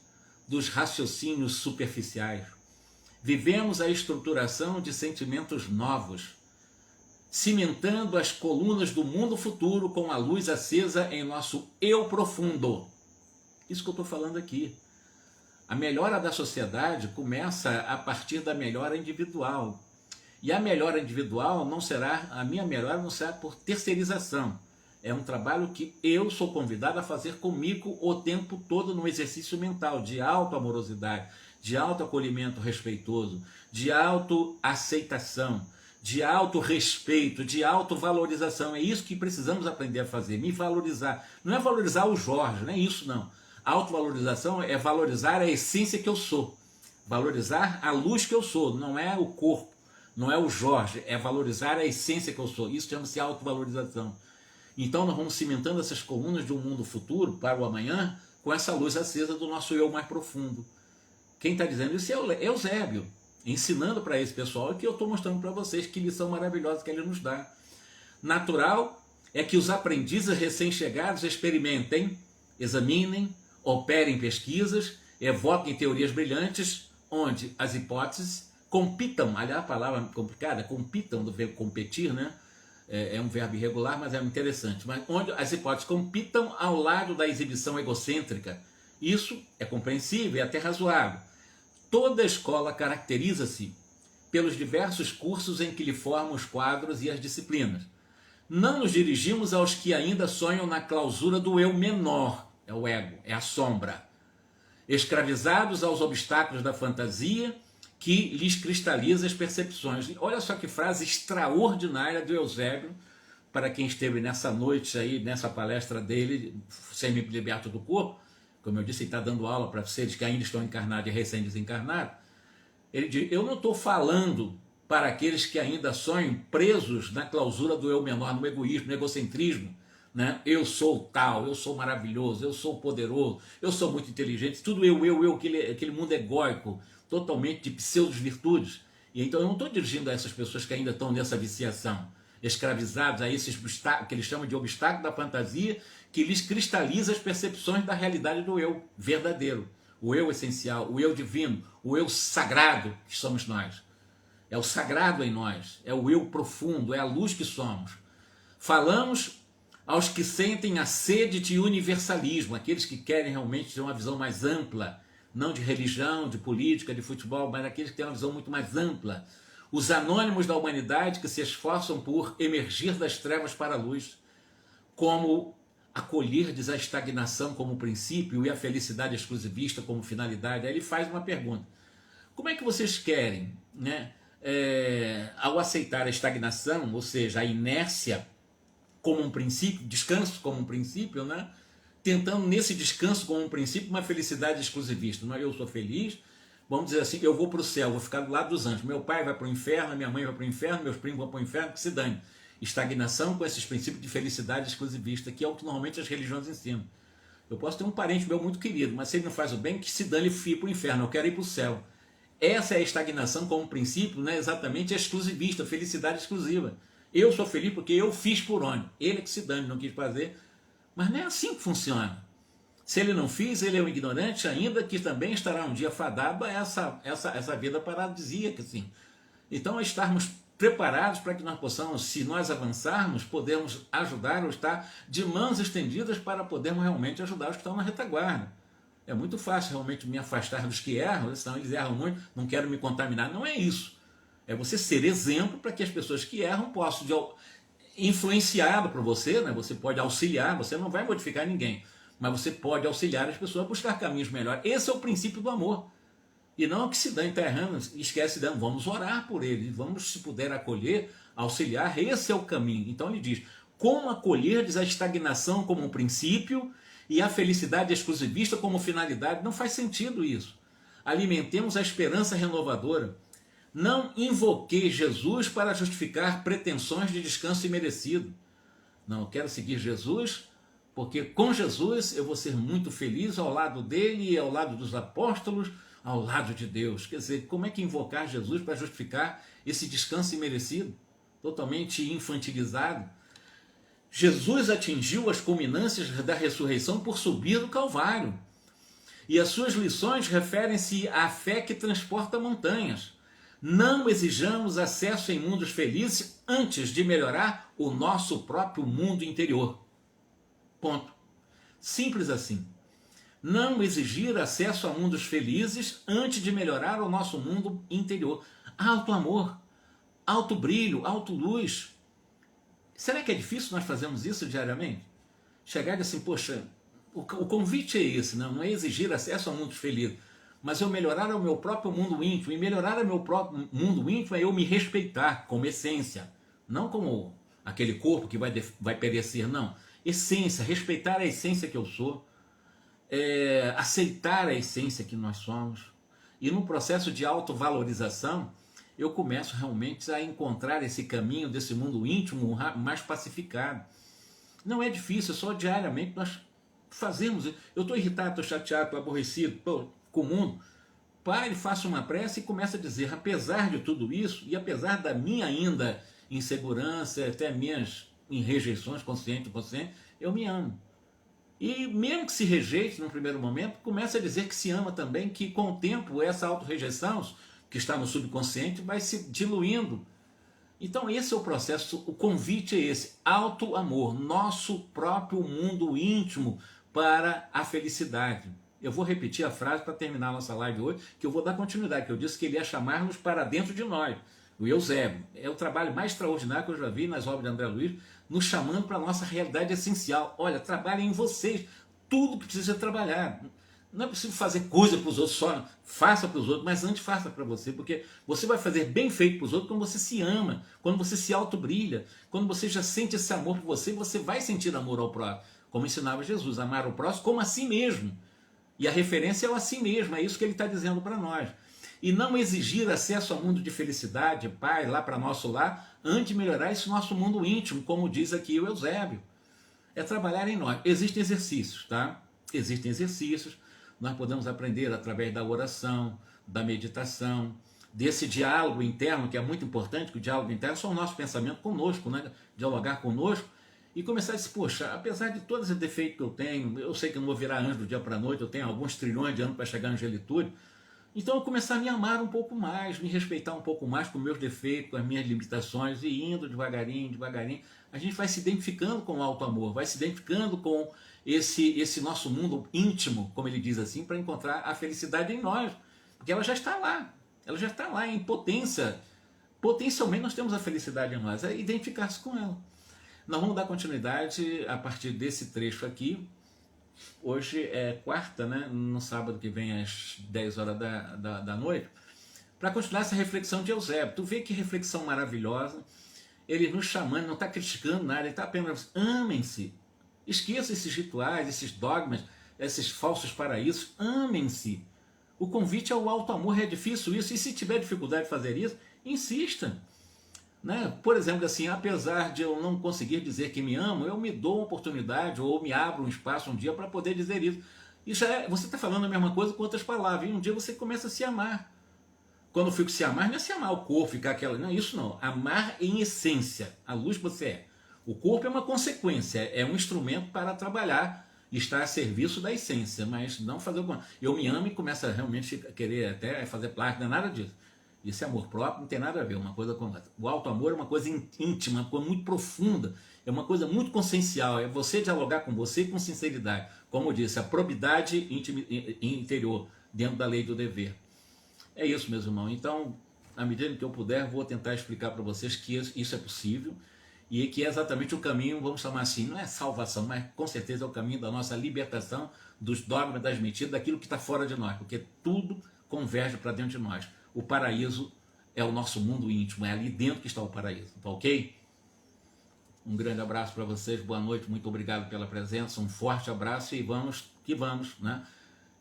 A: dos raciocínios superficiais. Vivemos a estruturação de sentimentos novos, cimentando as colunas do mundo futuro com a luz acesa em nosso eu profundo. Isso que eu estou falando aqui. A melhora da sociedade começa a partir da melhora individual. E a melhora individual não será, a minha melhora não será por terceirização. É um trabalho que eu sou convidado a fazer comigo o tempo todo no exercício mental de autoamorosidade, de autoacolhimento respeitoso, de autoaceitação, de autorrespeito, de autovalorização. É isso que precisamos aprender a fazer, me valorizar. Não é valorizar o Jorge, não é isso não. Autovalorização é valorizar a essência que eu sou, valorizar a luz que eu sou, não é o corpo, não é o Jorge, é valorizar a essência que eu sou. Isso chama-se autovalorização. Então nós vamos cimentando essas colunas de um mundo futuro para o amanhã com essa luz acesa do nosso eu mais profundo. Quem está dizendo isso é o Eusébio, ensinando para esse pessoal, que eu estou mostrando para vocês que lição maravilhosa que ele nos dá. Natural é que os aprendizes recém-chegados experimentem, examinem, operem pesquisas, evoquem teorias brilhantes, onde as hipóteses compitam, aliás, a palavra complicada, compitam do verbo competir, né? É um verbo irregular, mas é interessante, mas onde as hipóteses compitam ao lado da exibição egocêntrica. Isso é compreensível e até razoável. Toda escola caracteriza-se pelos diversos cursos em que lhe formam os quadros e as disciplinas. Não nos dirigimos aos que ainda sonham na clausura do eu menor, é o ego, é a sombra, escravizados aos obstáculos da fantasia que lhes cristaliza as percepções. Olha só que frase extraordinária do Eusébio, para quem esteve nessa noite aí, nessa palestra dele, Semi-Liberto do Corpo. Como eu disse, ele está dando aula para seres que ainda estão encarnados e recém-desencarnados. Ele diz, eu não estou falando para aqueles que ainda sonham presos na clausura do eu menor, no egoísmo, no egocentrismo, né? Eu sou tal, eu sou maravilhoso, eu sou poderoso, eu sou muito inteligente, tudo eu, aquele mundo egóico, totalmente de pseudo-virtudes. E então eu não estou dirigindo a essas pessoas que ainda estão nessa viciação, escravizados a esses obstáculos, que eles chamam de obstáculo da fantasia, que lhes cristaliza as percepções da realidade do eu verdadeiro, o eu essencial, o eu divino, o eu sagrado que somos nós. É o sagrado em nós, é o eu profundo, é a luz que somos. Falamos aos que sentem a sede de universalismo, aqueles que querem realmente ter uma visão mais ampla, não de religião, de política, de futebol, mas aqueles que têm uma visão muito mais ampla. Os anônimos da humanidade que se esforçam por emergir das trevas para a luz, como acolher-lhes a estagnação como princípio e a felicidade exclusivista como finalidade. Aí ele faz uma pergunta: como é que vocês querem, né, ao aceitar a estagnação, ou seja, a inércia como um princípio, descanso como um princípio, né, tentando nesse descanso como um princípio uma felicidade exclusivista? Não é eu sou feliz, vamos dizer assim, eu vou para o céu, vou ficar do lado dos anjos, meu pai vai para o inferno, minha mãe vai para o inferno, meus primos vão para o inferno, que se dane. Estagnação com esses princípios de felicidade exclusivista, que é o que normalmente as religiões ensinam. Eu posso ter um parente meu muito querido, mas se ele não faz o bem, que se dane e fui para o inferno, eu quero ir para o céu. Essa é a estagnação como princípio, né, exatamente exclusivista, felicidade exclusiva. Eu sou feliz porque eu fiz por onde? Ele é que se dane, não quis fazer. Mas não é assim que funciona. Se ele não fez, ele é um ignorante, ainda que também estará um dia fadado a essa vida paradisíaca. Assim. Então, estarmos preparados para que nós possamos, se nós avançarmos, podermos ajudar ou estar de mãos estendidas para podermos realmente ajudar os que estão na retaguarda. É muito fácil realmente me afastar dos que erram, senão eles erram muito, não quero me contaminar. Não é isso. É você ser exemplo para que as pessoas que erram possam, influenciado por você, né? Você pode auxiliar, você não vai modificar ninguém, mas você pode auxiliar as pessoas a buscar caminhos melhores. Esse é o princípio do amor. E não que se dane, está errando, esquece, vamos orar por ele, vamos, se puder, acolher, auxiliar, esse é o caminho. Então ele diz, como acolherdes a estagnação como um princípio e a felicidade exclusivista como finalidade? Não faz sentido isso. Alimentemos a esperança renovadora. Não invoquei Jesus para justificar pretensões de descanso imerecido. Não, eu quero seguir Jesus, porque com Jesus eu vou ser muito feliz ao lado dele e ao lado dos apóstolos, ao lado de Deus. Quer dizer, como é que invocar Jesus para justificar esse descanso imerecido? Totalmente infantilizado. Jesus atingiu as culminâncias da ressurreição por subir do Calvário. E as suas lições referem-se à fé que transporta montanhas. Não exijamos acesso em mundos felizes antes de melhorar o nosso próprio mundo interior. Ponto. Simples assim. Não exigir acesso a mundos felizes antes de melhorar o nosso mundo interior. Alto amor, alto brilho, alto luz. Será que é difícil nós fazermos isso diariamente? Chegar e assim, poxa, o convite é esse, não é exigir acesso a mundos felizes, mas eu melhorar o meu próprio mundo íntimo. E melhorar o meu próprio mundo íntimo é eu me respeitar como essência, não como aquele corpo que vai perecer, não. Essência, respeitar a essência que eu sou, aceitar a essência que nós somos. E no processo de autovalorização, eu começo realmente a encontrar esse caminho desse mundo íntimo mais pacificado. Não é difícil, é só diariamente nós fazemos. Eu estou irritado, estou chateado, estou aborrecido, com o mundo. Pare, faça uma prece e comece a dizer, apesar de tudo isso, e apesar da minha ainda insegurança, até minhas rejeições, consciente ou inconsciente, eu me amo. E mesmo que se rejeite no primeiro momento, comece a dizer que se ama também, que com o tempo essa autorrejeição que está no subconsciente vai se diluindo. Então esse é o processo, o convite é esse, auto-amor, nosso próprio mundo íntimo para a felicidade. Eu vou repetir a frase para terminar a nossa live hoje, que eu vou dar continuidade, que eu disse que ele ia chamar-nos para dentro de nós. O Eusébio é o trabalho mais extraordinário que eu já vi nas obras de André Luiz, nos chamando para a nossa realidade essencial. Olha, trabalhem em vocês, tudo que precisa ser trabalhado. Não é preciso fazer coisa para os outros só, faça para os outros, mas antes faça para você, porque você vai fazer bem feito para os outros quando você se ama, quando você se autobrilha, quando você já sente esse amor por você, você vai sentir amor ao próximo, como ensinava Jesus, amar o próximo como a si mesmo. E a referência é o a si mesmo, é isso que ele está dizendo para nós. E não exigir acesso ao mundo de felicidade, paz, lá para nosso lar, antes de melhorar esse nosso mundo íntimo, como diz aqui o Eusébio. É trabalhar em nós. Existem exercícios, tá? Existem exercícios. Nós podemos aprender através da oração, da meditação, desse diálogo interno, que é muito importante, que o diálogo interno é só o nosso pensamento conosco, né? Dialogar conosco e começar a dizer, poxa, apesar de todos os defeitos que eu tenho, eu sei que eu não vou virar anjo do dia para a noite, eu tenho alguns trilhões de anos para chegar à angelitude, então eu começar a me amar um pouco mais, me respeitar um pouco mais com meus defeitos, com as minhas limitações, e indo devagarinho, devagarinho, a gente vai se identificando com o alto amor, vai se identificando com esse nosso mundo íntimo, como ele diz assim, para encontrar a felicidade em nós, porque ela já está lá em potência. Potencialmente nós temos a felicidade em nós, é identificar-se com ela. Nós vamos dar continuidade a partir desse trecho aqui. Hoje é quarta, né? No sábado que vem às 10 horas da noite, para continuar essa reflexão de Eusébio. Tu vê que reflexão maravilhosa, ele nos chamando, não está criticando nada, ele está apenas, amem-se, esqueça esses rituais, esses dogmas, esses falsos paraísos, amem-se. O convite ao alto amor, é difícil isso, e se tiver dificuldade de fazer isso, insista. Né? Por exemplo, assim, apesar de eu não conseguir dizer que me amo, eu me dou uma oportunidade ou me abro um espaço um dia para poder dizer isso. Isso você está falando a mesma coisa com outras palavras, e um dia você começa a se amar. Quando eu fico se amar, não é se amar o corpo, ficar aquela. Não, isso não. Amar em essência, a luz que você é. O corpo é uma consequência, é um instrumento para trabalhar, estar a serviço da essência, mas não fazer alguma. Eu me amo e começo a realmente querer até fazer plástico, não é nada disso. Esse amor próprio não tem nada a ver uma coisa com outra. O alto amor é uma coisa íntima, uma coisa muito profunda, é uma coisa muito consciencial, é você dialogar com você com sinceridade. Como eu disse, a probidade interior, dentro da lei do dever. É isso, meus irmãos. Então, à medida que eu puder, vou tentar explicar para vocês que isso é possível e que é exatamente o caminho, vamos chamar assim, não é salvação, mas com certeza é o caminho da nossa libertação dos dogmas, das mentiras, daquilo que está fora de nós, porque tudo converge para dentro de nós. O paraíso é o nosso mundo íntimo, é ali dentro que está o paraíso, tá ok? Um grande abraço para vocês, boa noite, muito obrigado pela presença, um forte abraço e vamos que vamos, né?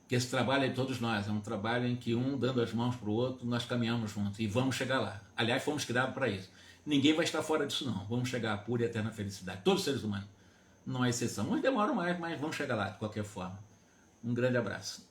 A: Que esse trabalho é de todos nós, é um trabalho em que um dando as mãos para o outro, nós caminhamos juntos e vamos chegar lá. Aliás, fomos criados para isso. Ninguém vai estar fora disso não, vamos chegar à pura e eterna felicidade, todos os seres humanos, não há exceção. Uns demoram mais, mas vamos chegar lá de qualquer forma. Um grande abraço.